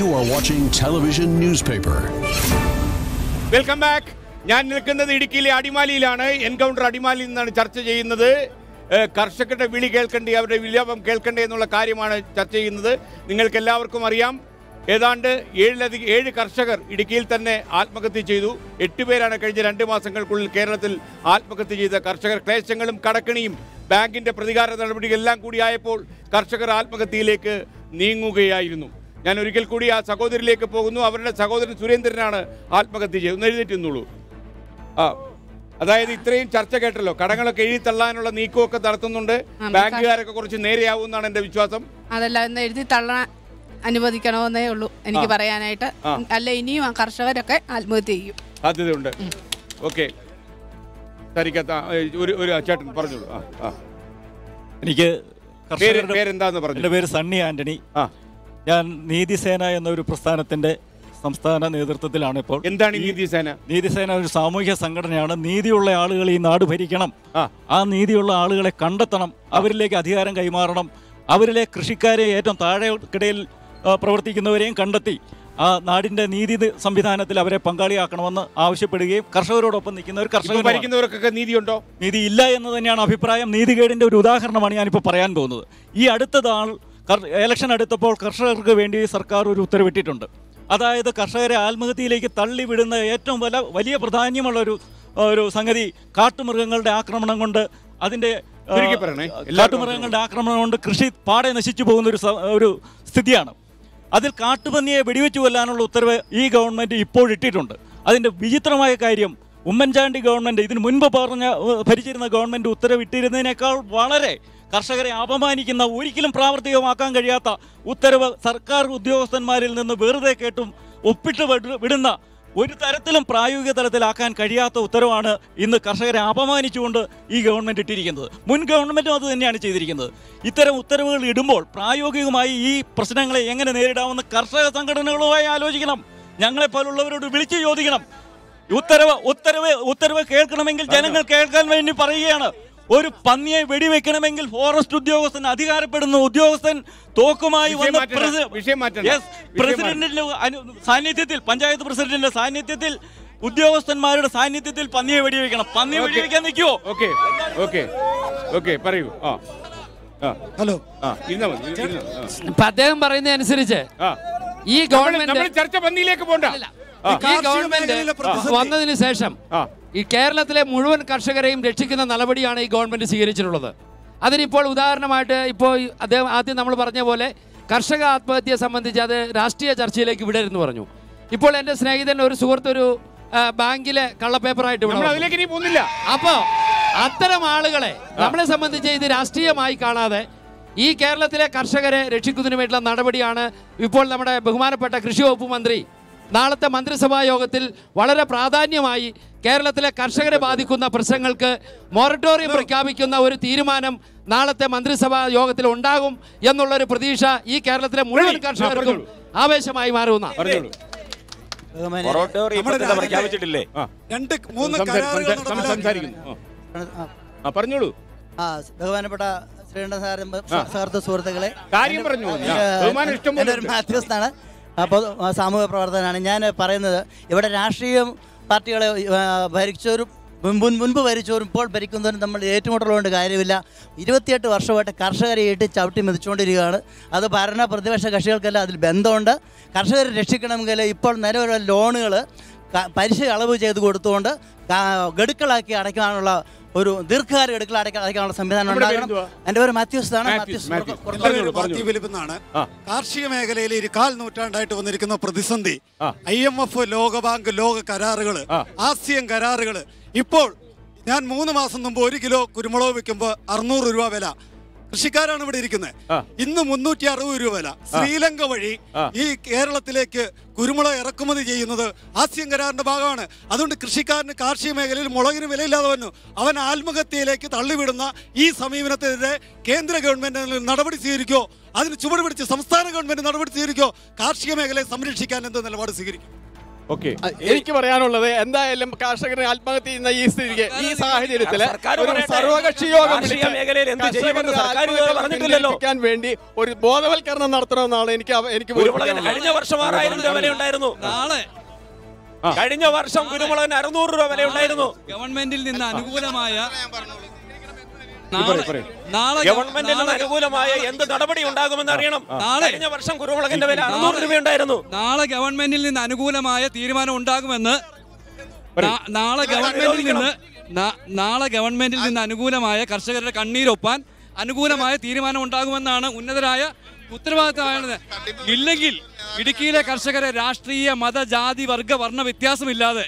You are watching television newspaper. Welcome back. ഞാൻ നിൽക്കുന്നത് ഇടുക്കിയിലെ അടിമാലിയിലാണ്. എൻകൗണ്ടർ അടിമാലിയിൽ നിന്നാണ് ചർച്ച ചെയ്യുന്നത്. കർഷകരുടെ വിളി കേൾക്കണ്ടേ, അവരുടെ വിലാപം കേൾക്കണ്ടേ എന്നുള്ള കാര്യമാണ് ചർച്ച ചെയ്യുന്നത്. നിങ്ങൾക്ക് എല്ലാവർക്കും അറിയാം, ഏതാണ്ട് 7 കർഷകർ ഇടുക്കിയിൽ തന്നെ ആത്മഹത്യ ചെയ്തു. 8 പേരാണ് കഴിഞ്ഞ 2 മാസങ്ങൾക്കുള്ളിൽ കേരളത്തിൽ ആത്മഹത്യ ചെയ്ത കർഷകർ. ക്ലേശങ്ങളും കടക്കണിയും ബാങ്കിൻ്റെ പ്രതികാര നടപടികളെല്ലാം കൂടിയായപ്പോൾ കർഷകർ ആത്മഹത്യയിലേക്ക് നീങ്ങുകയായിരുന്നു. ഞാൻ ഒരിക്കൽ കൂടി ആ സഹോദരിയിലേക്ക് പോകുന്നു. അവരുടെ സഹോദരൻ സുരേന്ദ്രനാണ് ആത്മഹത്യ ചെയ്തത്. ഒന്ന് എഴുതിയിട്ടുന്നുള്ളൂ. അതായത് ഇത്രയും ചർച്ച കേട്ടല്ലോ, കടങ്ങളൊക്കെ എഴുതി തള്ളാനുള്ള നീക്കമൊക്കെ നടത്തുന്നുണ്ട്. ബാങ്കുകാരൊക്കെ കുറച്ച് നേരെയാവുമെന്നാണ് എൻ്റെ വിശ്വാസം. അതല്ല, ഒന്ന് എഴുതി തള്ളാൻ അനുവദിക്കണമെന്നേ ഉള്ളൂ എനിക്ക് പറയാനായിട്ട്. അല്ല, ഇനിയും ആ കർഷകരൊക്കെ ആത്മഹത്യ ചെയ്യും, സാധ്യതയുണ്ട്. ഓക്കെ, ഒരു ചേട്ടൻ പറഞ്ഞോളൂ. എനിക്ക് പേരെന്താന്ന് പറഞ്ഞു? എൻ്റെ പേര് സണ്ണി ആന്റണി. ഞാൻ നീതിസേന എന്നൊരു പ്രസ്ഥാനത്തിന്റെ സംസ്ഥാന നേതൃത്വത്തിലാണ് ഇപ്പോൾ. എന്താണ് നീതിസേന? നീതിസേന ഒരു സാമൂഹ്യ സംഘടനയാണ്. നീതിയുള്ള ആളുകൾ ഈ നാട് ഭരിക്കണം, ആ നീതിയുള്ള ആളുകളെ കണ്ടെത്തണം, അവരിലേക്ക് അധികാരം കൈമാറണം, അവരിലെ കൃഷിക്കാരെ ഏറ്റവും താഴെക്കിടയിൽ പ്രവർത്തിക്കുന്നവരെയും കണ്ടെത്തി ആ നാടിന്റെ നീതി സംവിധാനത്തിൽ അവരെ പങ്കാളിയാക്കണമെന്ന് ആവശ്യപ്പെടുകയും കർഷകരോടൊപ്പം നിൽക്കുന്നവർ ഭരിക്കുന്നവർക്കൊക്കെ നീതിയുണ്ടോ? നീതി ഇല്ല എന്ന് തന്നെയാണ് അഭിപ്രായം. നീതികേടിന്റെ ഒരു ഉദാഹരണമാണ് ഞാനിപ്പോൾ പറയാൻ പോകുന്നത്. ഈ അടുത്തതാൾ ഇലക്ഷൻ അടുത്തപ്പോൾ കർഷകർക്ക് വേണ്ടി സർക്കാർ ഒരു ഉത്തരവിട്ടിട്ടുണ്ട്. അതായത് കർഷകരെ ആത്മഹത്യയിലേക്ക് തള്ളിവിടുന്ന ഏറ്റവും വലിയ പ്രാധാന്യമുള്ള ഒരു സംഗതി കാട്ടുമൃഗങ്ങളുടെ ആക്രമണം കൊണ്ട് കാട്ടുമൃഗങ്ങളുടെ ആക്രമണം കൊണ്ട് കൃഷി പാടെ നശിച്ചു പോകുന്ന ഒരു സ്ഥിതിയാണ്. അതിൽ കാട്ടുപന്നിയെ വെടിവെച്ച് കൊല്ലാനുള്ള ഉത്തരവ് ഈ ഗവൺമെൻറ് ഇപ്പോൾ ഇട്ടിട്ടുണ്ട്. അതിൻ്റെ വിചിത്രമായ കാര്യം, ഉമ്മൻചാണ്ടി ഗവൺമെൻറ് ഇതിന് മുൻപ് ഭരിച്ചിരുന്ന ഗവൺമെൻറ് ഉത്തരവിട്ടിരുന്നതിനേക്കാൾ വളരെ കർഷകരെ അപമാനിക്കുന്ന, ഒരിക്കലും പ്രാവർത്തികമാക്കാൻ കഴിയാത്ത ഉത്തരവ് സർക്കാർ ഉദ്യോഗസ്ഥന്മാരിൽ നിന്ന് വെറുതെ കേട്ടും ഒപ്പിട്ട് വിടുന്ന, ഒരു തരത്തിലും പ്രായോഗിക തലത്തിലാക്കാൻ കഴിയാത്ത ഉത്തരവാണ് ഇന്ന് കർഷകരെ അപമാനിച്ചുകൊണ്ട് ഈ ഗവൺമെൻറ് ഇട്ടിരിക്കുന്നത്. മുൻ ഗവൺമെൻറ്റും അത് തന്നെയാണ് ചെയ്തിരിക്കുന്നത്. ഇത്തരം ഉത്തരവുകൾ ഇടുമ്പോൾ പ്രായോഗികമായി ഈ പ്രശ്നങ്ങളെ എങ്ങനെ നേരിടാമെന്ന് കർഷക സംഘടനകളുമായി ആലോചിക്കണം. ഞങ്ങളെപ്പോലുള്ളവരോട് വിളിച്ചു ചോദിക്കണം. ഉത്തരവ് കേൾക്കണമെങ്കിൽ ജനങ്ങൾ കേൾക്കാൻ വേണ്ടി പറയുകയാണ്. ഒരു പന്നിയെ വെടിവെക്കണമെങ്കിൽ ഫോറസ്റ്റ് ഉദ്യോഗസ്ഥൻ, അധികാരപ്പെടുന്ന ഉദ്യോഗസ്ഥൻ തോക്കുമായി വന്ന പ്രസിഡന്റിന്റെ സാന്നിധ്യത്തിൽ, പഞ്ചായത്ത് പ്രസിഡന്റിന്റെ സാന്നിധ്യത്തിൽ, ഉദ്യോഗസ്ഥന്മാരുടെ സാന്നിധ്യത്തിൽ പന്നിയെ വെടിവെക്കണം. പന്നിയെ വെടിവെക്കാൻ നിൽക്കുവോ? പറയൂ. ഹലോ, അദ്ദേഹം പറയുന്ന അനുസരിച്ച് ഈ ഗവൺമെന്റ് ചർച്ച പന്നിയിലേക്ക് പോകണ്ട. ഈ ഗവൺമെന്റ് വന്നതിന് ശേഷം ഈ കേരളത്തിലെ മുഴുവൻ കർഷകരെയും രക്ഷിക്കുന്ന നടപടിയാണ് ഈ ഗവൺമെന്റ് സ്വീകരിച്ചിട്ടുള്ളത്. അതിനിപ്പോൾ ഉദാഹരണമായിട്ട് അദ്ദേഹം ആദ്യം നമ്മൾ പറഞ്ഞ പോലെ കർഷക ആത്മഹത്യയെ സംബന്ധിച്ച് അത് രാഷ്ട്രീയ ചർച്ചയിലേക്ക് വിടരുന്നു പറഞ്ഞു. ഇപ്പോൾ എൻ്റെ സ്നേഹിതൻ ഒരു സുഹൃത്ത് ഒരു ബാങ്കിലെ കള്ളപ്പേപ്പറായിട്ട് പോകുന്നില്ല. അപ്പോൾ അത്തരം ആളുകളെ നമ്മളെ സംബന്ധിച്ച് ഇത് രാഷ്ട്രീയമായി കാണാതെ ഈ കേരളത്തിലെ കർഷകരെ രക്ഷിക്കുന്നതിന് വേണ്ടിയുള്ള നടപടിയാണ് ഇപ്പോൾ നമ്മുടെ ബഹുമാനപ്പെട്ട കൃഷി വകുപ്പ് മന്ത്രി നാളത്തെ മന്ത്രിസഭാ യോഗത്തിൽ വളരെ പ്രാധാന്യമായി കേരളത്തിലെ കർഷകരെ ബാധിക്കുന്ന പ്രശ്നങ്ങൾക്ക് മൊറട്ടോറിയം പ്രഖ്യാപിക്കുന്ന ഒരു തീരുമാനം നാളത്തെ മന്ത്രിസഭാ യോഗത്തിൽ ഉണ്ടാകും എന്നുള്ളൊരു പ്രതീക്ഷ ഈ കേരളത്തിലെ മുഴുവൻ കർഷകർക്കും ആവേശമായി മാറുന്ന. പറഞ്ഞോളൂ. ബഹുമാനപ്പെട്ട ശ്രീകണ്ഠൻ സാറും സഹൃദ സുഹൃത്തുക്കളെ, മാത്യൂസാണ്. അപ്പോൾ സാമൂഹ്യ പ്രവർത്തകനാണ്. ഞാൻ പറയുന്നത്, ഇവിടെ രാഷ്ട്രീയ പാർട്ടികളെ ഭരിച്ചവരും മുൻപ് ഭരിച്ചവരും ഇപ്പോൾ ഭരിക്കുന്നവരും നമ്മൾ ഏറ്റുമുട്ടലുകൊണ്ട് കാര്യമില്ല. 28 വർഷമായിട്ട് കർഷകരെ ചവിട്ടി മെതിച്ചുകൊണ്ടിരിക്കുകയാണ്. അത് ഭരണ പ്രതിപക്ഷ കക്ഷികൾക്കെല്ലാം അതിൽ ബന്ധമുണ്ട്. കർഷകരെ രക്ഷിക്കണമെങ്കിൽ ഇപ്പോൾ നിലവിലുള്ള ലോണുകൾ പലിശ അളവ് ചെയ്ത് കൊടുത്തുകൊണ്ട് ഗഡുക്കളാക്കി അടയ്ക്കാനുള്ള ഒരു ദീർഘകാല ഗഡുക്കൾ അടയ്ക്കാനുള്ള സംവിധാനം ഉണ്ടാകണം. എൻ്റെ പേര് മാത്യൂസാണ്. കാർഷിക മേഖലയിൽ 1/4 നൂറ്റാണ്ടായിട്ട് വന്നിരിക്കുന്ന പ്രതിസന്ധി, IMF, ലോകബാങ്ക്, ലോക കരാറുകൾ, ആസിയൻ കരാറുകൾ. ഇപ്പോൾ ഞാൻ 3 മാസം മുമ്പ് 1 കിലോ കുരുമുളക് വെക്കുമ്പോൾ 600 രൂപ വില. കൃഷിക്കാരാണ് ഇവിടെ ഇരിക്കുന്നത്. ഇന്ന് 360 രൂപ വില. ശ്രീലങ്ക വഴി ഈ കേരളത്തിലേക്ക് കുരുമുളക് ഇറക്കുമതി ചെയ്യുന്നത് ആസിയൻ കരാറിന്റെ ഭാഗമാണ്. അതുകൊണ്ട് കൃഷിക്കാരന് കാർഷിക മേഖലയിൽ മുളകിന് വിലയില്ലാതെ വന്നു. അവൻ ആത്മഹത്യയിലേക്ക് തള്ളിവിടുന്ന ഈ സമീപനത്തിനെതിരെ കേന്ദ്ര ഗവൺമെന്റ് നടപടി സ്വീകരിക്കോ? അതിന് ചുവട് പിടിച്ച് സംസ്ഥാന ഗവൺമെന്റ് നടപടി സ്വീകരിക്കോ? കാർഷിക മേഖലയെ സംരക്ഷിക്കാൻ എന്ത് നിലപാട് സ്വീകരിക്കും? ഓക്കെ, എനിക്ക് പറയാനുള്ളത് എന്തായാലും കർഷകരെ ആത്മഹത്യ ചെയ്യുന്ന ഈ സാഹചര്യത്തിൽ സർവകക്ഷി യോഗം ക്കാൻ വേണ്ടി ഒരു ബോധവൽക്കരണം നടത്തണമെന്നാണ് എനിക്ക് കഴിഞ്ഞ വർഷം 6000 രൂപ വില ഉണ്ടായിരുന്നു. കഴിഞ്ഞ വർഷം കുരുമുളകിന് 600 രൂപ വില ഉണ്ടായിരുന്നു. ഗവൺമെന്റിൽ നിന്ന് അനുകൂലമായ എന്ത് നടപടി ഉണ്ടാകുമെന്ന് അറിയണം. കഴിഞ്ഞ വർഷം കുരുമുളകിന്റെ വില 600 രൂപ ഉണ്ടായിരുന്നു. നാളെ ഗവൺമെന്റിൽ നിന്ന് അനുകൂലമായ തീരുമാനം ഉണ്ടാകുമെന്ന് നാളെ ഗവൺമെന്റിൽ നിന്ന് അനുകൂലമായ കർഷകരുടെ കണ്ണീരൊപ്പാൻ അനുകൂലമായ തീരുമാനം ഉണ്ടാകുമെന്നാണ് ഉന്നതരായ ഉത്തരവാദിത്തമായത്. ഇല്ലെങ്കിൽ ഇടുക്കിയിലെ കർഷകരെ രാഷ്ട്രീയ മത ജാതി വർഗ വർണ്ണ വ്യത്യാസമില്ലാതെ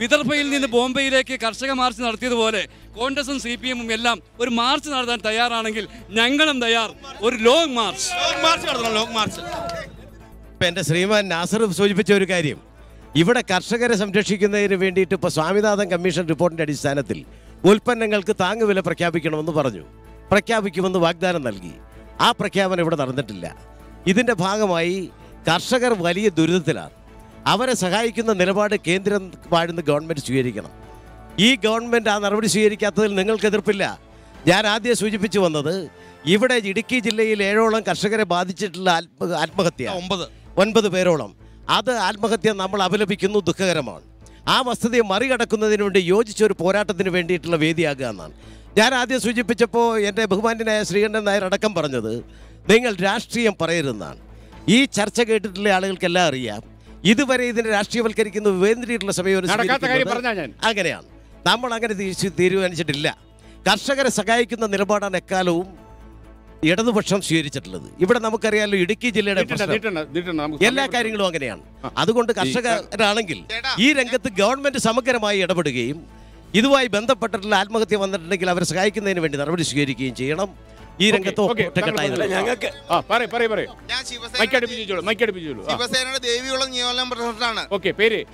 വിദർഭയിൽ നിന്ന് ബോംബെയിലേക്ക് കർഷക മാർച്ച് നടത്തിയതുപോലെ കോൺഗ്രസും CPM-ഉം എല്ലാം ഒരു മാർച്ച് നടത്താൻ തയ്യാറാണെങ്കിൽ ഞങ്ങളും തയ്യാർ. ഒരു ലോങ് മാർച്ച് നടത്തണം. Long March. ഇപ്പം എൻ്റെ ശ്രീമാൻ നാസർ സൂചിപ്പിച്ച ഒരു കാര്യം, ഇവിടെ കർഷകരെ സംരക്ഷിക്കുന്നതിന് വേണ്ടിയിട്ട് ഇപ്പോൾ സ്വാമിനാഥൻ കമ്മീഷൻ റിപ്പോർട്ടിൻ്റെ അടിസ്ഥാനത്തിൽ ഉൽപ്പന്നങ്ങൾക്ക് താങ്ങുവില പ്രഖ്യാപിക്കണമെന്ന് പറഞ്ഞു, പ്രഖ്യാപിക്കുമെന്ന് വാഗ്ദാനം നൽകി. ആ പ്രഖ്യാപനം ഇവിടെ നടന്നിട്ടില്ല. ഇതിൻ്റെ ഭാഗമായി കർഷകർ വലിയ ദുരിതത്തിലാണ്. അവരെ സഹായിക്കുന്ന നിലപാട് കേന്ദ്രം വാഴുന്ന ഗവൺമെൻറ് സ്വീകരിക്കണം. ഈ ഗവൺമെൻറ് ആ നടപടി സ്വീകരിക്കാത്തതിൽ നിങ്ങൾക്ക് എതിർപ്പില്ല. ഞാൻ ആദ്യം സൂചിപ്പിച്ചു വന്നത് ഇവിടെ ഇടുക്കി ജില്ലയിൽ 7ഓളം കർഷകരെ ബാധിച്ചിട്ടുള്ള ആത്മഹത്യ 9 പേരോളം. അത് ആത്മഹത്യ നമ്മൾ അപലപിക്കുന്നു, ദുഃഖകരമാണ്. ആ വസ്തുതയെ മറികടക്കുന്നതിന് വേണ്ടി യോജിച്ചൊരു പോരാട്ടത്തിന് വേണ്ടിയിട്ടുള്ള വേദിയാകുക എന്നാണ്. ഞാൻ ആദ്യം സൂചിപ്പിച്ചപ്പോൾ എൻ്റെ ബഹുമാന്യനായ ശ്രീകണ്ഠൻ നായർ അടക്കം പറഞ്ഞത് നിങ്ങൾ രാഷ്ട്രീയം പറയരുതെന്നാണ്. ഈ ചർച്ച കേട്ടിട്ടുള്ള ആളുകൾക്കെല്ലാം അറിയാം, ഇതുവരെ ഇതിനെ രാഷ്ട്രീയവൽക്കരിക്കുന്ന വേന്ദ്രിയിട്ടുള്ള സമയം അങ്ങനെയാണ്. നമ്മൾ അങ്ങനെ തീരുമാനിച്ചിട്ടില്ല. കർഷകരെ സഹായിക്കുന്ന നിലപാടാണ് എക്കാലവും ഇടതുപക്ഷം സ്വീകരിച്ചിട്ടുള്ളത്. ഇവിടെ നമുക്കറിയാമല്ലോ ഇടുക്കി ജില്ലയുടെ എല്ലാ കാര്യങ്ങളും അങ്ങനെയാണ്. അതുകൊണ്ട് കർഷകരാണെങ്കിൽ ഈ രംഗത്ത് ഗവൺമെന്റ് സമഗ്രമായി ഇടപെടുകയും ഇതുമായി ബന്ധപ്പെട്ടിട്ടുള്ള ആത്മഹത്യ വന്നിട്ടുണ്ടെങ്കിൽ അവരെ സഹായിക്കുന്നതിന് വേണ്ടി നടപടി സ്വീകരിക്കുകയും ചെയ്യണം. ഈ രംഗത്ത് ശിവസേനയുടെ ദേവികുളം നിയോജക പ്രസിഡന്റാണ്.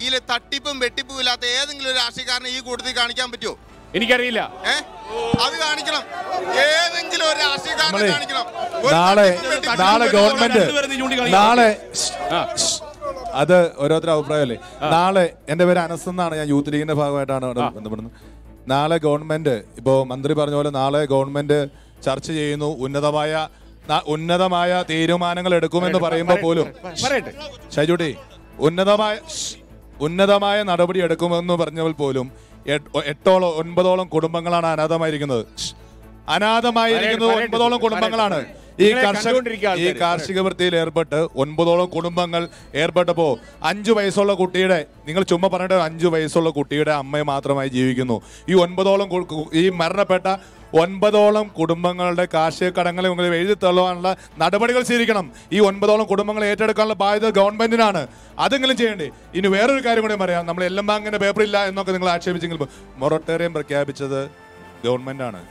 ഇതിൽ തട്ടിപ്പും വെട്ടിപ്പും ഇല്ലാത്ത ഏതെങ്കിലും ഒരു രാഷ്ട്രീയക്കാരനെ ഈ കൂട്ടത്തിൽ കാണിക്കാൻ പറ്റുമോ? എനിക്കറിയില്ല. അത് കാണിക്കണം. ഏതെങ്കിലും ഒരു രാഷ്ട്രീയക്കാരനെ കാണിക്കണം. നാളെ ഗവൺമെന്റ് അത് ഓരോരുത്തരുടെ അഭിപ്രായമല്ലേ. നാളെ എൻ്റെ പേര് അനസ് എന്നാണ്, ഞാൻ യൂത്ത് ലീഗിന്റെ ഭാഗമായിട്ടാണ് ബന്ധപ്പെടുന്നത്. നാളെ ഗവൺമെന്റ് ഇപ്പോൾ മന്ത്രി പറഞ്ഞ പോലെ നാളെ ഗവൺമെന്റ് ചർച്ച ചെയ്യുന്നു, ഉന്നതമായ തീരുമാനങ്ങൾ എടുക്കുമെന്ന് പറയുമ്പോൾ പോലും ഷൈജുട്ടി ഉന്നതമായ നടപടി എടുക്കുമെന്ന് പറഞ്ഞപ്പോൾ പോലും 8-9 കുടുംബങ്ങളാണ് അനാഥമായിരിക്കുന്നത്. 9 കുടുംബങ്ങളാണ് ഈ കാർഷിക വൃത്തിയിൽ ഏർപ്പെട്ട് 9 കുടുംബങ്ങൾ ഏർപ്പെട്ടപ്പോൾ 5 വയസ്സുള്ള കുട്ടിയുടെ, നിങ്ങൾ ചുമ്മാ പറഞ്ഞിട്ട് 5 വയസ്സുള്ള കുട്ടിയുടെ അമ്മ മാത്രമായി ജീവിക്കുന്നു. ഈ 9 ഈ മരണപ്പെട്ട 9 കുടുംബങ്ങളുടെ കാർഷിക കടങ്ങളെ എഴുതി തള്ളുവാനുള്ള നടപടികൾ സ്വീകരിക്കണം. ഈ 9 കുടുംബങ്ങളെ ഏറ്റെടുക്കാനുള്ള ബാധ്യത ഗവൺമെന്റിനാണ്. അതെങ്കിലും ചെയ്യേണ്ടേ. ഇനി വേറൊരു കാര്യം കൂടെ പറയാം. നമ്മൾ എല്ലാം ബാങ്കിന്റെ പേപ്പറില്ല എന്നൊക്കെ നിങ്ങൾ ആക്ഷേപിച്ചെങ്കിൽ മൊറട്ടോറിയം പ്രഖ്യാപിച്ചത് ഗവൺമെന്റാണ്.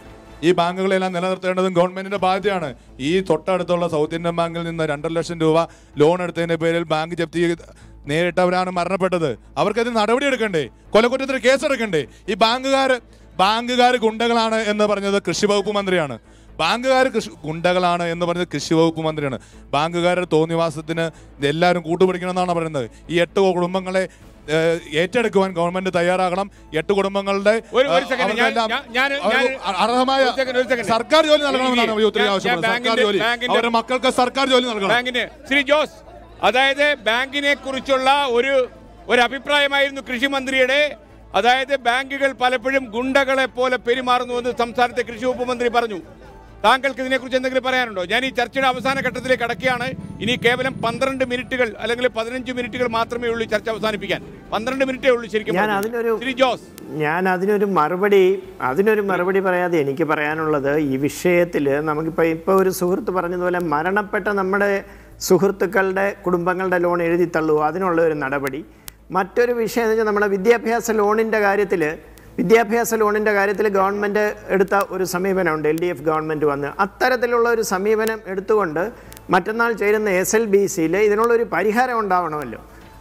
ഈ ബാങ്കുകളെല്ലാം നിലനിർത്തേണ്ടതും ഗവൺമെന്റിന്റെ ബാധ്യതയാണ്. ഈ തൊട്ടടുത്തുള്ള സൗത്ത് ഇന്ത്യൻ ബാങ്കിൽ നിന്ന് 2.5 ലക്ഷം രൂപ ലോൺ എടുത്തതിന്റെ പേരിൽ ബാങ്ക് ജപ്തി നേരിട്ടവരാണ് മരണപ്പെട്ടത്. അവർക്കത് നടപടി എടുക്കണ്ടേ? കൊലക്കുറ്റത്തിന് കേസെടുക്കണ്ടേ? ഈ ബാങ്കുകാർ ഗുണ്ടകളാണ് എന്ന് പറഞ്ഞത് കൃഷി വകുപ്പ് മന്ത്രിയാണ്. ഗുണ്ടകളാണ് എന്ന് പറഞ്ഞത് കൃഷി വകുപ്പ് മന്ത്രിയാണ്. ബാങ്കുകാരുടെ തോന്നിവാസത്തിന് എല്ലാവരും കൂട്ടുപിടിക്കണമെന്നാണ് പറയുന്നത്. ഈ 8 കുടുംബങ്ങളെ ഏറ്റെടുക്കുവാൻ ഗവൺമെന്റ് തയ്യാറാകണം. 8 കുടുംബങ്ങളുടെ അർഹമായ സർക്കാർ ജോലി നൽകണമെന്നാണ് യൂത്ത് ലീഗ് ആവശ്യപ്പെടുന്നത്. സർക്കാർ ജോലി, അവരുടെ മക്കൾക്ക് സർക്കാർ ജോലി നൽകണം. ശ്രീ ജോസ്, അതായത് ബാങ്കിനെ കുറിച്ചുള്ള ഒരു അഭിപ്രായമായിരുന്നു കൃഷി മന്ത്രിയുടെ. അതായത് ബാങ്കുകൾ പലപ്പോഴും ഗുണ്ടകളെ പോലെ പെരുമാറുന്നുവെന്ന് സംസ്ഥാനത്തെ കൃഷി വകുപ്പ് മന്ത്രി പറഞ്ഞു. താങ്കൾക്ക് ഇതിനെക്കുറിച്ച് എന്തെങ്കിലും പറയാനുണ്ടോ? ഞാൻ ഈ ചർച്ചയുടെ അവസാന ഘട്ടത്തിലേക്ക് കടക്കുകയാണ്. ഇനി കേവലം 12 മിനിറ്റുകൾ അല്ലെങ്കിൽ 15 മിനിറ്റുകൾ മാത്രമേ ഉള്ളൂ ചർച്ച അവസാനിപ്പിക്കാൻ. 12 മിനിറ്റേ ഉള്ളൂ ശരിക്കും. ഞാൻ അതിനൊരു മറുപടി പറയാതെ എനിക്ക് പറയാനുള്ളത്, ഈ വിഷയത്തിൽ നമുക്കിപ്പോൾ ഒരു സുഹൃത്ത് പറഞ്ഞതുപോലെ മരണപ്പെട്ട നമ്മുടെ സുഹൃത്തുക്കളുടെ കുടുംബങ്ങളുടെ ലോൺ എഴുതി തള്ളുക, അതിനുള്ള ഒരു നടപടി. മറ്റൊരു വിഷയം എന്ന് വെച്ചാൽ നമ്മുടെ വിദ്യാഭ്യാസ ലോണിൻ്റെ കാര്യത്തിൽ ഗവൺമെൻറ് എടുത്ത ഒരു സമീപനമുണ്ട്. LDF ഗവൺമെൻറ് വന്ന് അത്തരത്തിലുള്ള ഒരു സമീപനം എടുത്തുകൊണ്ട് മറ്റന്നാൾ ചേരുന്ന SLBCയിൽ ഇതിനുള്ളൊരു പരിഹാരം ഉണ്ടാവണമല്ലോ.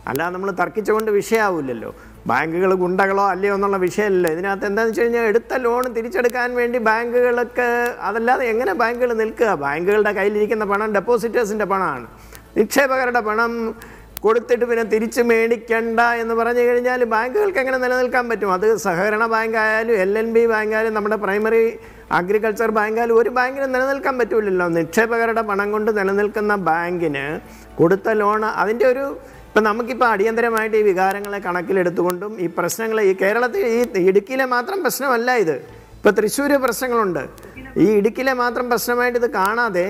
അല്ലാതെ നമ്മൾ തർക്കിച്ചുകൊണ്ട് വിഷയമാവില്ലല്ലോ. ബാങ്കുകൾ ഗുണ്ടകളോ അല്ലയോ എന്നുള്ള വിഷയമല്ലല്ലോ. ഇതിനകത്ത് എന്താണെന്ന് വെച്ച് കഴിഞ്ഞാൽ എടുത്ത ലോൺ തിരിച്ചെടുക്കാൻ വേണ്ടി ബാങ്കുകളൊക്കെ, അതല്ലാതെ എങ്ങനെ ബാങ്കുകൾ നിൽക്കുക? ബാങ്കുകളുടെ കയ്യിലിരിക്കുന്ന പണം ഡെപ്പോസിറ്റേഴ്സിൻ്റെ പണമാണ്. നിക്ഷേപകരുടെ പണം കൊടുത്തിട്ട് പിന്നെ തിരിച്ച് മേടിക്കണ്ട എന്ന് പറഞ്ഞു കഴിഞ്ഞാൽ ബാങ്കുകൾക്ക് എങ്ങനെ നിലനിൽക്കാൻ പറ്റും? അത് സഹകരണ ബാങ്ക് ആയാലും LNB ബാങ്ക് ആയാലും നമ്മുടെ പ്രൈമറി അഗ്രികൾച്ചർ ബാങ്ക് ആയാലും ഒരു ബാങ്കിന് നിലനിൽക്കാൻ പറ്റില്ലല്ലോ. നിക്ഷേപകരുടെ പണം കൊണ്ട് നിലനിൽക്കുന്ന ബാങ്കിന് കൊടുത്ത ലോൺ അതിൻ്റെ ഒരു ഇപ്പം നമുക്കിപ്പോൾ അടിയന്തരമായിട്ട് ഈ വികാരങ്ങളെ കണക്കിലെടുത്തുകൊണ്ടും ഈ പ്രശ്നങ്ങൾ ഈ കേരളത്തിൽ ഈ ഇടുക്കിയിലെ മാത്രം പ്രശ്നമല്ല ഇത്. ഇപ്പോൾ തൃശ്ശൂർ പ്രശ്നങ്ങളുണ്ട്. ഈ ഇടുക്കിയിലെ മാത്രം പ്രശ്നമായിട്ട് ഇത് കാണാതെ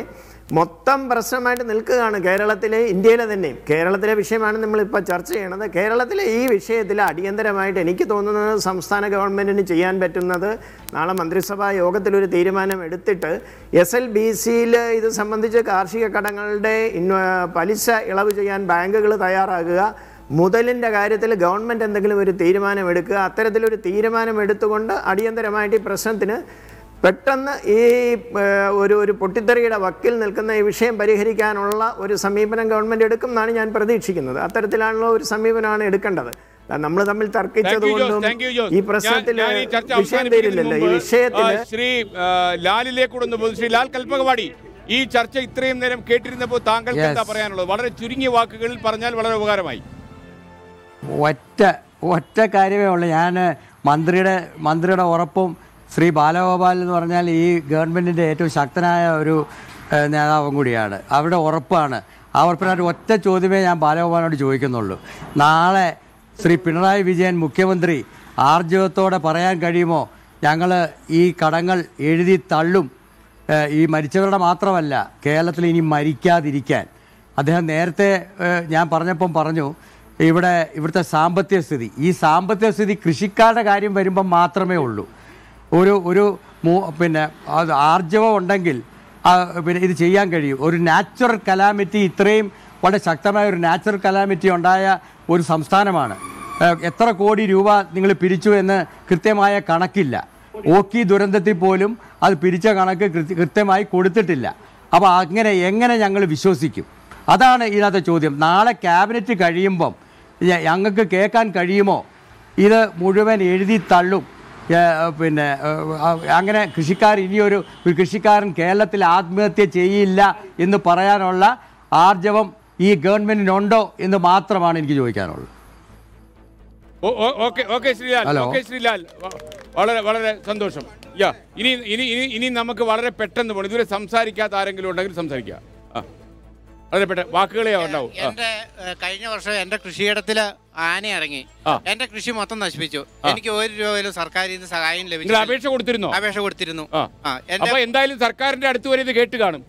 മൊത്തം പ്രശ്നമായിട്ട് നിൽക്കുകയാണ് കേരളത്തിലെ, ഇന്ത്യയിലെ തന്നെ. കേരളത്തിലെ വിഷയമാണ് നമ്മളിപ്പോൾ ചർച്ച ചെയ്യണത്. കേരളത്തിലെ ഈ വിഷയത്തിൽ അടിയന്തരമായിട്ട് എനിക്ക് തോന്നുന്നത് സംസ്ഥാന ഗവൺമെൻറ്റിന് ചെയ്യാൻ പറ്റുന്നത് നാളെ മന്ത്രിസഭാ യോഗത്തിലൊരു തീരുമാനം എടുത്തിട്ട് SLBCയിൽ ഇത് സംബന്ധിച്ച് കാർഷിക കടങ്ങളുടെ പലിശ ഇളവ് ചെയ്യാൻ ബാങ്കുകൾ തയ്യാറാകുക. മുതലിൻ്റെ കാര്യത്തിൽ ഗവൺമെൻറ് എന്തെങ്കിലും ഒരു തീരുമാനം എടുക്കുക. അത്തരത്തിലൊരു തീരുമാനം എടുത്തുകൊണ്ട് അടിയന്തരമായിട്ട് ഈ പ്രശ്നത്തിന് പെട്ടെന്ന് ഈ ഒരു പൊട്ടിത്തെറിയുടെ വക്കിൽ നിൽക്കുന്ന ഈ വിഷയം പരിഹരിക്കാനുള്ള ഒരു സമീപനം ഗവൺമെൻറ് എടുക്കും എന്നാണ് ഞാൻ പ്രതീക്ഷിക്കുന്നത്. അത്തരത്തിലാണല്ലോ ഒരു സമീപനമാണ് എടുക്കേണ്ടത്. നമ്മൾ തമ്മിൽ തർക്കിച്ചത് കൊണ്ടും ഈ പ്രശ്നത്തിൽ വിഷയം തീരില്ലല്ലോ. ഈ വിഷയത്തിൽ ശ്രീ ലാലിലേക്കൂടെ ശ്രീ ലാൽ കൽപ്പകവാടി, ഈ ചർച്ച ഇത്രയും നേരം കേട്ടിരുന്നപ്പോൾ താങ്കൾക്ക് എന്താ പറയാനുള്ളത്? വളരെ ചുരുങ്ങിയ വാക്കുകളിൽ പറഞ്ഞാൽ വളരെ ഉപകാരമായി. ഒറ്റ കാര്യമേ ഉള്ളൂ. ഞാൻ മന്ത്രിയുടെ ഉറപ്പും ശ്രീ ബാലഗോപാൽ എന്ന് പറഞ്ഞാൽ ഈ ഗവൺമെൻറ്റിൻ്റെ ഏറ്റവും ശക്തനായ ഒരു നേതാവും കൂടിയാണ്. അവരുടെ ഉറപ്പാണ്. ആ ഉറപ്പിനൊരു ഒറ്റ ചോദ്യമേ ഞാൻ ബാലഗോപാലിനോട് ചോദിക്കുന്നുള്ളൂ. നാളെ ശ്രീ പിണറായി വിജയൻ മുഖ്യമന്ത്രി ആർജവത്തോടെ പറയാൻ കഴിയുമോ ഞങ്ങൾ ഈ കടങ്ങൾ എഴുതി തള്ളും, ഈ മരിച്ചവരുടെ മാത്രമല്ല കേരളത്തിൽ ഇനി മരിക്കാതിരിക്കാൻ? അദ്ദേഹം നേരത്തെ ഞാൻ പറഞ്ഞപ്പം പറഞ്ഞു ഇവിടുത്തെ സാമ്പത്തിക സ്ഥിതി, ഈ സാമ്പത്തിക സ്ഥിതി കൃഷിക്കാരുടെ കാര്യം വരുമ്പം മാത്രമേ ഉള്ളൂ. പിന്നെ ആർജവം ഉണ്ടെങ്കിൽ പിന്നെ ഇത് ചെയ്യാൻ കഴിയും. ഒരു നാച്ചുറൽ കലാമിറ്റി, ഇത്രയും വളരെ ശക്തമായ ഒരു നാച്ചുറൽ കലാമിറ്റി ഉണ്ടായ ഒരു സംസ്ഥാനമാണ്. എത്ര കോടി രൂപ നിങ്ങൾ പിരിച്ചു എന്ന് കൃത്യമായ കണക്കില്ല. ഓക്കി ദുരന്തത്തിൽ പോലും അത് പിരിച്ച കണക്ക് കൃത്യമായി കൊടുത്തിട്ടില്ല. അപ്പോൾ എങ്ങനെ ഞങ്ങൾ വിശ്വസിക്കും? അതാണ് ഇതിനകത്തെ ചോദ്യം. നാളെ ക്യാബിനറ്റ് കഴിയുമ്പം ഞങ്ങൾക്ക് കേൾക്കാൻ കഴിയുമോ ഇത് മുഴുവൻ എഴുതി തള്ളും, പിന്നെ അങ്ങനെ ഇനിയൊരു കൃഷിക്കാരൻ കേരളത്തിൽ ആത്മഹത്യ ചെയ്യില്ല എന്ന് പറയാനുള്ള ആർജവം ഈ ഗവൺമെന്റിനുണ്ടോ എന്ന് മാത്രമാണ് എനിക്ക് ചോദിക്കാനുള്ളത്. ശ്രീലാൽ, വളരെ വളരെ സന്തോഷം. ഇനി നമുക്ക് വളരെ പെട്ടെന്ന് പോകണം. ഇതുവരെ സംസാരിക്കാത്ത ആരെങ്കിലും ഉണ്ടെങ്കിൽ സംസാരിക്കുക. വാക്കുകളെ ഉണ്ടാവും. കഴിഞ്ഞ വർഷം എന്റെ കൃഷിയിടത്തില് ആന ഇറങ്ങി എന്റെ കൃഷി മൊത്തം നശിപ്പിച്ചു. എനിക്ക് 1 രൂപയിലും സർക്കാരിൽ നിന്ന് സഹായം ലഭിച്ചു. അപേക്ഷ കൊടുത്തിരുന്നു. എന്തായാലും സർക്കാരിന്റെ അടുത്ത് വരെ ഇത് കേട്ട് കാണും.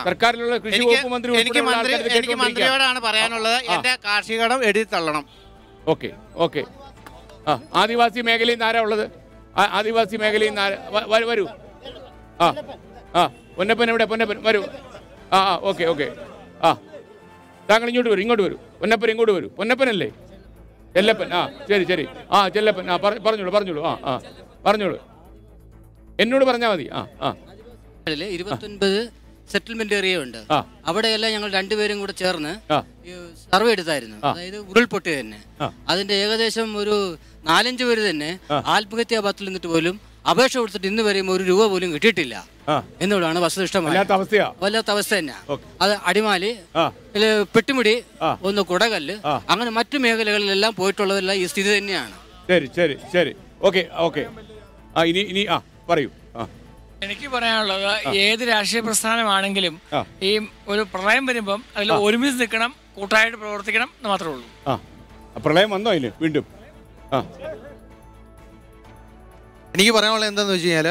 സർക്കാരിലുള്ള കൃഷി വകുപ്പ് മന്ത്രി എനിക്ക് മന്ത്രിയോടാണ് പറയാനുള്ളത്, എന്റെ കാർഷികടം എഴുതി തള്ളണം. ഓക്കെ. ആദിവാസി മേഖലയിൽ നിന്ന് ആരാ ഉള്ളത്? ആദിവാസി മേഖലയിൽ നിന്ന് വരൂ. പൊന്നപ്പൻ എവിടെ? പൊന്നപ്പൻ വരൂ. ഓക്കെ. താങ്കൾ ഇങ്ങോട്ട് വരൂ. പൊന്നപ്പൻ ഇങ്ങോട്ട് വരൂ. പൊന്നപ്പനല്ലേ? ചെല്ലപ്പൻ. ശരി. ചെല്ലപ്പൻ. പറഞ്ഞോളൂ. എന്നോട് പറഞ്ഞാൽ മതി. 29 സെറ്റിൽമെന്റ് ഏരിയ ഉണ്ട്. അവിടെയെല്ലാം ഞങ്ങൾ രണ്ടുപേരും കൂടെ ചേർന്ന് സർവേ എടുത്തായിരുന്നു. അതായത് ഉരുൾപൊട്ടി തന്നെ. അതിന്റെ ഏകദേശം ഒരു 4-5 പേര് തന്നെ ആത്മഹത്യാ പത്തിൽ നിന്നിട്ട് പോലും അപേക്ഷ കൊടുത്തിട്ട് ഇന്ന് വരെയും 1 രൂപ പോലും കിട്ടിയിട്ടില്ല എന്നുള്ളതാണ് വസ്തുനിഷ്ഠമായ വല്ലാത്ത അവസ്ഥ തന്നെ. അത് അടിമാലി, പെട്ടിമുടി, ഒന്ന് കുടകല്ല്, അങ്ങനെ മറ്റു മേഖലകളിലെല്ലാം പോയിട്ടുള്ളതെല്ലാം ഈ സ്ഥിതി തന്നെയാണ്. ശരി. ഓക്കെ. ഇനി പറയൂ. എനിക്ക് പറയാനുള്ളത്, ഏത് രാഷ്ട്രീയ പ്രസ്ഥാനമാണെങ്കിലും ഈ ഒരു പ്രളയം വരുമ്പം അതിൽ ഒരുമിച്ച് നിൽക്കണം, കൂട്ടായിട്ട് പ്രവർത്തിക്കണം എന്ന് മാത്രമേ ഉള്ളൂ. പ്രളയം വന്നോ അതിന് വീണ്ടും? എനിക്ക് പറയാനുള്ളത് എന്താണെന്ന് വെച്ച് കഴിഞ്ഞാൽ,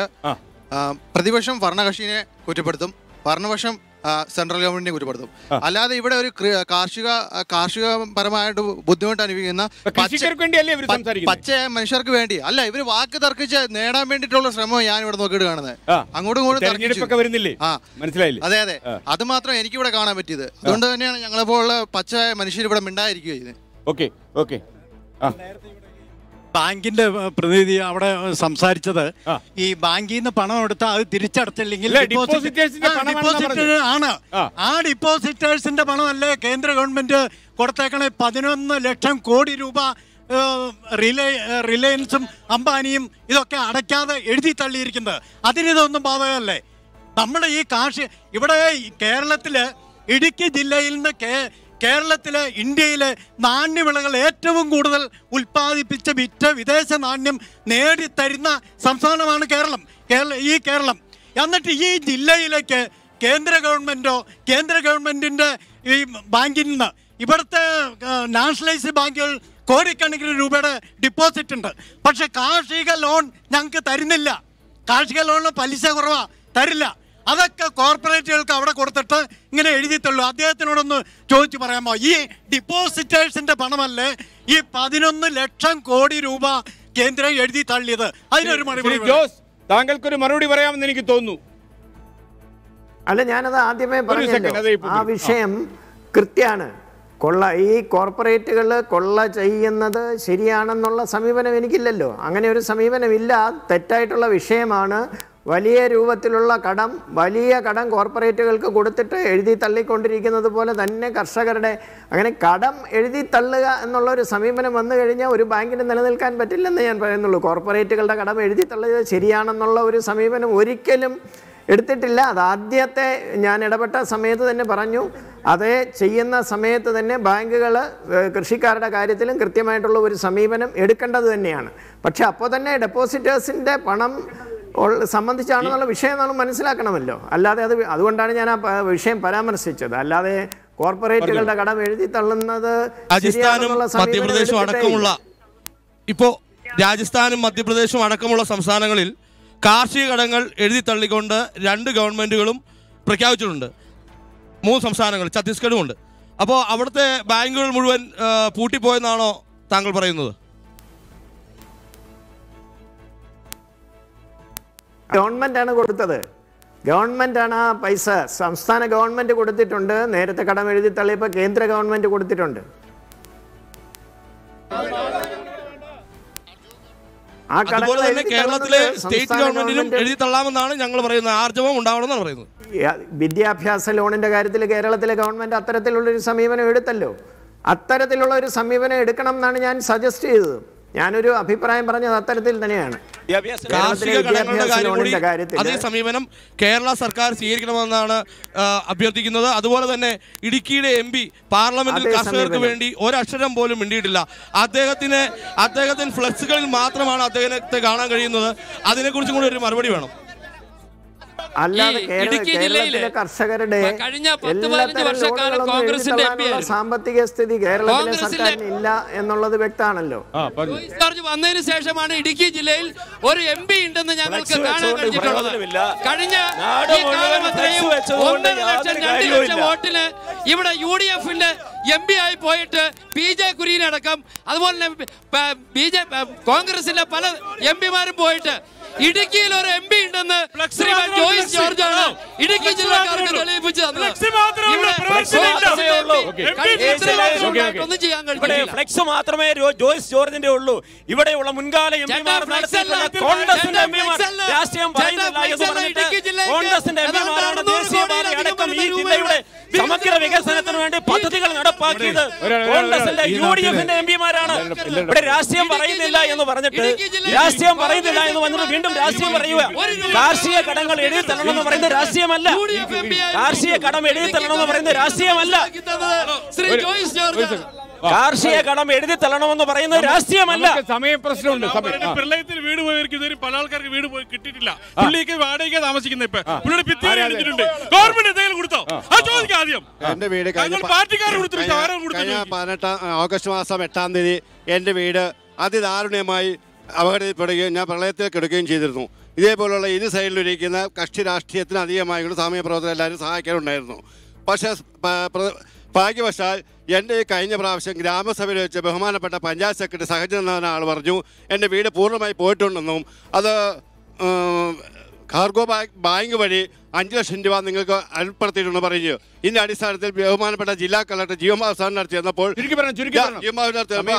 പ്രതിപക്ഷം ഭരണകക്ഷിനെ കുറ്റപ്പെടുത്തും, ഭരണപക്ഷം സെൻട്രൽ ഗവൺമെന്റിനെ കുറ്റപ്പെടുത്തും. അല്ലാതെ ഇവിടെ ഒരു കാർഷികപരമായിട്ട് ബുദ്ധിമുട്ട് അനുഭവിക്കുന്ന പച്ച മനുഷ്യർക്ക് വേണ്ടി അല്ല, ഇവര് വാക്ക് തർക്കിച്ച് നേടാൻ വേണ്ടിയിട്ടുള്ള ശ്രമം ഞാൻ ഇവിടെ നോക്കിയിട്ട് കാണുന്നത്. അങ്ങോട്ടും അതെ. അത് മാത്രം എനിക്കിവിടെ കാണാൻ പറ്റിയത്. അതുകൊണ്ട് തന്നെയാണ് ഞങ്ങളെപ്പോലുള്ള പച്ച മനുഷ്യർ ഇവിടെ മിണ്ടായിരിക്കുക ഇത്. ഓക്കെ. ബാങ്കിന്റെ പ്രതിനിധി അവിടെ സംസാരിച്ചത്, ഈ ബാങ്കിൽ നിന്ന് പണം എടുത്താൽ അത് തിരിച്ചടച്ചില്ലെങ്കിൽ ആണ്. ആ ഡിപ്പോസിറ്റേഴ്സിന്റെ പണമല്ലേ കേന്ദ്ര ഗവൺമെന്റ് കൊടുത്തേക്കണേ 11 ലക്ഷം കോടി രൂപ. റിലയൻസും അംബാനിയും ഇതൊക്കെ അടയ്ക്കാതെ എഴുതി തള്ളിയിരിക്കുന്നത്. അതിനിതൊന്നും ബാധകമല്ലേ? നമ്മുടെ ഈ ഇവിടെ കേരളത്തില് ഇടുക്കി ജില്ലയിൽ നിന്ന് കേരളത്തിലെ ഇന്ത്യയിലെ നാണ്യവിളകൾ ഏറ്റവും കൂടുതൽ വിറ്റ വിദേശ നാണ്യം നേടിത്തരുന്ന സംസ്ഥാനമാണ് കേരളം. എന്നിട്ട് ഈ ജില്ലയിലേക്ക് കേന്ദ്ര ഗവൺമെൻറ്റിൻ്റെ ഈ ബാങ്കിൽ നിന്ന് ഇവിടുത്തെ നാഷണലൈസ്ഡ് ബാങ്കുകൾ കോടിക്കണക്കിന് രൂപയുടെ ഡിപ്പോസിറ്റ് ഉണ്ട്. പക്ഷെ കാർഷിക ലോൺ ഞങ്ങൾക്ക് തരുന്നില്ല. കാർഷിക ലോണിന് പലിശ കുറവാ, തരില്ല. അതൊക്കെ കോർപ്പറേറ്റുകൾക്ക് അവിടെ കൊടുത്തിട്ട് ഇങ്ങനെ എഴുതിയിട്ടുള്ളൂ. അദ്ദേഹത്തിനോടൊന്ന് ചോദിച്ചു പറയാമോ, ഈ ഡിപ്പോസിറ്റേഴ്സിന്റെ പണമല്ലേ ഈ 11 ലക്ഷം കോടി രൂപ കേന്ദ്രം എഴുതി തള്ളിയത്? അതിനൊരു മറുപടി ജോസ്, താങ്കൾക്കൊരു മറുപടി പറയാമെന്ന് എനിക്ക് തോന്നുന്നു. അല്ല, ഞാനത് ആദ്യമേ പറഞ്ഞല്ലോ, ആ വിഷയം കൃത്യമാണ്. ഈ കോർപ്പറേറ്റുകൾ കൊള്ള ചെയ്യുന്നത് ശരിയാണെന്നുള്ള സമീപനം എനിക്കില്ലല്ലോ. അങ്ങനെ ഒരു സമീപനമില്ല. തെറ്റായിട്ടുള്ള വിഷയമാണ്. വലിയ രൂപത്തിലുള്ള വലിയ കടം കോർപ്പറേറ്റുകൾക്ക് കൊടുത്തിട്ട് എഴുതി തള്ളിക്കൊണ്ടിരിക്കുന്നത് പോലെ തന്നെ കർഷകരുടെ അങ്ങനെ കടം എഴുതി തള്ളുക എന്നുള്ള ഒരു സമീപനം വന്നു കഴിഞ്ഞാൽ ഒരു ബാങ്കിന് നിലനിൽക്കാൻ പറ്റില്ലെന്ന് ഞാൻ പറയുന്നുള്ളൂ. കോർപ്പറേറ്റുകളുടെ കടം എഴുതി തള്ളുക ശരിയാണെന്നുള്ള ഒരു സമീപനം ഒരിക്കലും എടുത്തിട്ടില്ല. അത് ആദ്യത്തെ ഞാൻ ഇടപെട്ട സമയത്ത് തന്നെ പറഞ്ഞു. അതേ ചെയ്യുന്ന സമയത്ത് തന്നെ ബാങ്കുകൾ കൃഷിക്കാരുടെ കാര്യത്തിലും കൃത്യമായിട്ടുള്ള ഒരു സമീപനം എടുക്കേണ്ടത് തന്നെയാണ്. പക്ഷെ അപ്പോൾ തന്നെ ഡെപ്പോസിറ്റേഴ്സിൻ്റെ പണം സംബന്ധിച്ചാണെന്നുള്ള വിഷയം നമ്മൾ മനസ്സിലാക്കണമല്ലോ. അല്ലാതെ അതുകൊണ്ടാണ് ഞാൻ ആ വിഷയം പരാമർശിച്ചത്. അല്ലാതെ കോർപ്പറേറ്റുകളുടെ കടം എഴുതി തള്ളുന്നത് രാജസ്ഥാനും മധ്യപ്രദേശും അടക്കമുള്ള രാജസ്ഥാനും മധ്യപ്രദേശും അടക്കമുള്ള സംസ്ഥാനങ്ങളിൽ കാർഷിക കടങ്ങൾ എഴുതി തള്ളിക്കൊണ്ട് 2 ഗവൺമെൻറ്റുകളും പ്രഖ്യാപിച്ചിട്ടുണ്ട്. 3 സംസ്ഥാനങ്ങൾ, ഛത്തീസ്ഗഡും ഉണ്ട്. അപ്പോൾ അവിടുത്തെ ബാങ്കുകൾ മുഴുവൻ പൂട്ടിപ്പോയെന്നാണോ താങ്കൾ പറയുന്നത്? ഗവൺമെൻറ്റാണ് കൊടുത്തത്. ഗവൺമെൻറ്റാണ് ആ പൈസ. സംസ്ഥാന ഗവൺമെൻറ് കൊടുത്തിട്ടുണ്ട്. നേരത്തെ കടം എഴുതി തള്ളിയപ്പോൾ കേന്ദ്ര ഗവൺമെൻറ് കൊടുത്തിട്ടുണ്ട്. അതുപോലെ തന്നെ കേരളത്തിലെ സ്റ്റേറ്റ് ഗവൺമെന്റിനും എഴുതി തള്ളാമെന്നാണ് ഞങ്ങൾ പറയുന്നത്. ആർജവം ഉണ്ടാവണമെന്നാണ് പറയുന്നത്. വിദ്യാഭ്യാസ ലോണിന്റെ കാര്യത്തിൽ കേരളത്തിലെ ഗവൺമെന്റ് അത്തരത്തിലുള്ളൊരു സമീപനം എടുത്തല്ലോ. അത്തരത്തിലുള്ള ഒരു സമീപനം എടുക്കണം എന്നാണ് ഞാൻ സജസ്റ്റ് ചെയ്തത്. ഞാനൊരു അഭിപ്രായം പറഞ്ഞത് അത്തരത്തിൽ തന്നെയാണ്. അതേ സമീപനം കേരള സർക്കാർ സ്വീകരിക്കണമെന്നാണ് അഭ്യർത്ഥിക്കുന്നത്. അതുപോലെ തന്നെ ഇടുക്കിയുടെ MP പാർലമെന്റിൽ കർഷകർക്ക് വേണ്ടി ഒരക്ഷരം പോലും മിണ്ടിയിട്ടില്ല. അദ്ദേഹത്തിന് ഫ്ലക്സുകളിൽ മാത്രമാണ് അദ്ദേഹത്തെ കാണാൻ കഴിയുന്നത്. അതിനെക്കുറിച്ചും കൂടി ഒരു മറുപടി വേണം. അല്ലാതെ കേരളത്തിലെ കർഷകരുടെ കഴിഞ്ഞ 10-15 വർഷക്കാലം കോൺഗ്രസിന്റെ MP സാമ്പത്തിക സ്ഥിതി കേരളത്തിലെ സർക്കാരിന് ഇല്ല എന്നുള്ളത് വ്യക്തമാണല്ലോ. വന്നതിന് ശേഷമാണ് ഇടുക്കി ജില്ലയിൽ ഒരു MP ഉണ്ടെന്ന് ഞങ്ങൾക്ക് കാണാൻ കഴിഞ്ഞിട്ടുള്ളത്. കഴിഞ്ഞ ഈ കാലമത്രയും 1.5 ലക്ഷം 2 ലക്ഷം വോട്ടിന് ഇവിടെ UDF-ന്റെ MP ആയി പോയിട്ട് PJ കുര്യനടക്കം അതുപോലെ തന്നെ കോൺഗ്രസിന്റെ പല MP-മാരും പോയിട്ട് ഇടുക്കിയിൽ ഒരു MP ഉണ്ടെന്ന് ശ്രീമാൻ ജോയ്സ് ജോർജ് ആണ് ഇടുക്കി ജില്ലക്കാർക്ക് തെളിയിപ്പിച്ചു തന്നത്. ഫ്ലെക്സ് മാത്രമേ ജോയ്സ് ജോർജിന്റെ ഉള്ളൂ. ഇവിടെയുള്ള മുൻകാല എംപിമാർ കോൺഗ്രസിന്റെ രാഷ്ട്രീയം പറയുന്നില്ല എന്ന് പറഞ്ഞിട്ട് കോൺഗ്രസിന്റെ എംപിമാരാണ് ദേശീയപാത അടക്കം ഈ ജില്ലയുടെ സമഗ്ര വികസനത്തിന് വേണ്ടി പദ്ധതികൾ നടപ്പാക്കിയത്. കോൺഗ്രസിന്റെ UDF-ന്റെ എംപിമാരാണ്. ഇവിടെ രാഷ്ട്രീയം പറയുന്നില്ല എന്ന് പറഞ്ഞിട്ട് രാഷ്ട്രീയം പറയുന്നില്ല എന്ന് വന്നിട്ട് വീണ്ടും രാഷ്ട്രീയം പറയുക. കാർഷിക കടങ്ങൾ എഴുതി തരണമെന്ന് പറയുന്നത് രാഷ്ട്രീയമല്ല. കാർഷിക കടം എഴുതി തരണമെന്ന് പറയുന്നത് രാഷ്ട്രീയമല്ല. കാർഷിക കടം എഴുതി തള്ളണമെന്ന് പറയുന്നത് രാഷ്ട്രീയമല്ല. സമയ പ്രശ്നമുണ്ട്. പ്രളയത്തിൽ വീട് പോയവർക്ക് ഇതുവരെ പല ആൾക്കാർക്ക് വീട് പോയി കിട്ടിയിട്ടില്ല. പുള്ളിക്ക് വാടക താമസിക്കുന്ന പുള്ളിയുടെ ഭിത്തി ഗവൺമെന്റ് എന്തെങ്കിലും കൊടുത്തോ? അത് ചോദിക്കാം ആദ്യം. എന്റെ വീട് പാർട്ടിക്കാർ കൊടുത്തിട്ട് കഴിഞ്ഞ 18 ഓഗസ്റ്റ് മാസം 8-ാം തീയതി എന്റെ വീട് അതിദാരുണ്യമായി അപകടപ്പെടുകയും ഞാൻ പ്രളയത്തിൽ കിടക്കുകയും ചെയ്തിരുന്നു. ഇതേപോലുള്ള ഇരു സൈഡിലിരിക്കുന്ന കക്ഷി രാഷ്ട്രീയത്തിന് അധികമായുള്ള സാമൂഹ്യ പ്രവർത്തനം എല്ലാവരും സഹായിക്കാനുണ്ടായിരുന്നു. പക്ഷേ ഭാഗ്യവശാൽ എൻ്റെ കഴിഞ്ഞ പ്രാവശ്യം ഗ്രാമസഭയിൽ വെച്ച് ബഹുമാനപ്പെട്ട പഞ്ചായത്ത് സെക്രട്ടറി സഹജൻ എന്ന ആൾ പറഞ്ഞു എൻ്റെ വീട് പൂർണ്ണമായി പോയിട്ടുണ്ടെന്നും അത് കാർഗോ ബാങ്ക് വഴി 5 ലക്ഷം രൂപ നിങ്ങൾക്ക് ഏർപ്പെടുത്തിയിട്ടുണ്ടെന്ന് പറഞ്ഞു. ഇതിന്റെ അടിസ്ഥാനത്തിൽ ബഹുമാനപ്പെട്ട ജില്ലാ കളക്ടർ ജീവമാർ സാർ നടത്തിയപ്പോൾ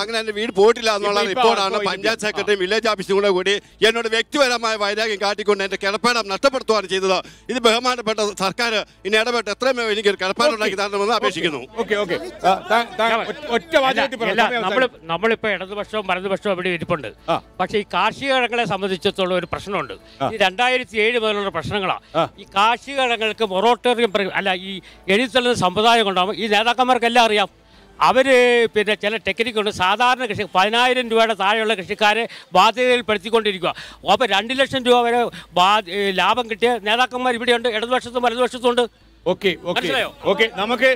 അങ്ങനെ എന്റെ വീട് പോയിട്ടില്ല എന്നുള്ള റിപ്പോർട്ടാണ് പഞ്ചായത്ത് സെക്രട്ടറി വില്ലേജ് ഓഫീസും കൂടി എന്നോട് വ്യക്തിപരമായ വൈരാഗ്യം കാട്ടിക്കൊണ്ട് എന്റെ കിടപ്പാടം നഷ്ടപ്പെടുത്തുകയാണ് ചെയ്തത്. ഇത് ബഹുമാനപ്പെട്ട സർക്കാർ ഇനി ഇടപെട്ട് എത്രയും എനിക്ക് ഒരു കിടപ്പാടുണ്ടാക്കി തരണമെന്ന് അപേക്ഷിക്കുന്നു. നമ്മളിപ്പോ ഇടതുപക്ഷവും വലതുപക്ഷവും ഇവിടെ ഇരിപ്പുണ്ട്. പക്ഷെ ഈ കാർഷിക കടങ്ങളെ സംബന്ധിച്ചിടത്തോളം ഒരു പ്രശ്നമുണ്ട്. ഈ 2007 മുതലുള്ള പ്രശ്നങ്ങളാണ്. ഈ കാർഷിക കടങ്ങൾക്ക് മൊറട്ടോറിയം അല്ല ഈ എഴുതിത്തള്ളുന്ന സമ്പ്രദായം കൊണ്ടാകും. ഈ നേതാക്കന്മാർക്കെല്ലാം അറിയാം അവര് പിന്നെ ചില ടെക്നിക്കുണ്ട്. സാധാരണ കൃഷി 10,000 രൂപയുടെ താഴെയുള്ള കൃഷിക്കാരെ ബാധ്യതയിൽപ്പെടുത്തിക്കൊണ്ടിരിക്കുക. അപ്പോൾ 2 ലക്ഷം രൂപ വരെ ലാഭം കിട്ടിയ നേതാക്കന്മാർ ഇവിടെയുണ്ട്, ഇടതുപക്ഷത്തും വലതുപക്ഷത്തുണ്ട്. ഓക്കെ നമുക്ക്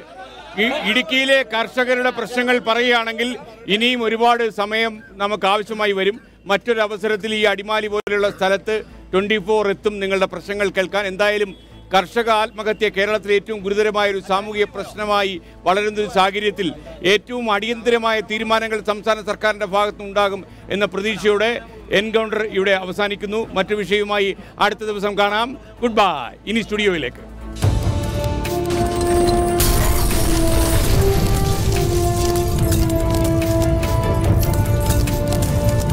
ഇടുക്കിയിലെ കർഷകരുടെ പ്രശ്നങ്ങൾ പറയുകയാണെങ്കിൽ ഇനിയും ഒരുപാട് സമയം നമുക്ക് ആവശ്യമായി വരും. മറ്റൊരു അവസരത്തിൽ ഈ അടിമാലി പോലുള്ള സ്ഥലത്ത് 24 എത്തും നിങ്ങളുടെ പ്രശ്നങ്ങൾ കേൾക്കാൻ. എന്തായാലും കർഷക ആത്മഹത്യ കേരളത്തിലെ ഏറ്റവും ഗുരുതരമായ ഒരു സാമൂഹിക പ്രശ്നമായി വളരുന്ന ഒരു സാഹചര്യത്തിൽ ഏറ്റവും അടിയന്തരമായ തീരുമാനങ്ങൾ സംസ്ഥാന സർക്കാരിൻ്റെ ഭാഗത്തുനിന്നുണ്ടാകും എന്ന പ്രതീക്ഷയോടെ എൻകൗണ്ടർ ഇവിടെ അവസാനിക്കുന്നു. മറ്റു വിഷയവുമായി അടുത്ത ദിവസം കാണാം. Good bye. ഇനി സ്റ്റുഡിയോയിലേക്ക്.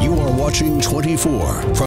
You are watching 24.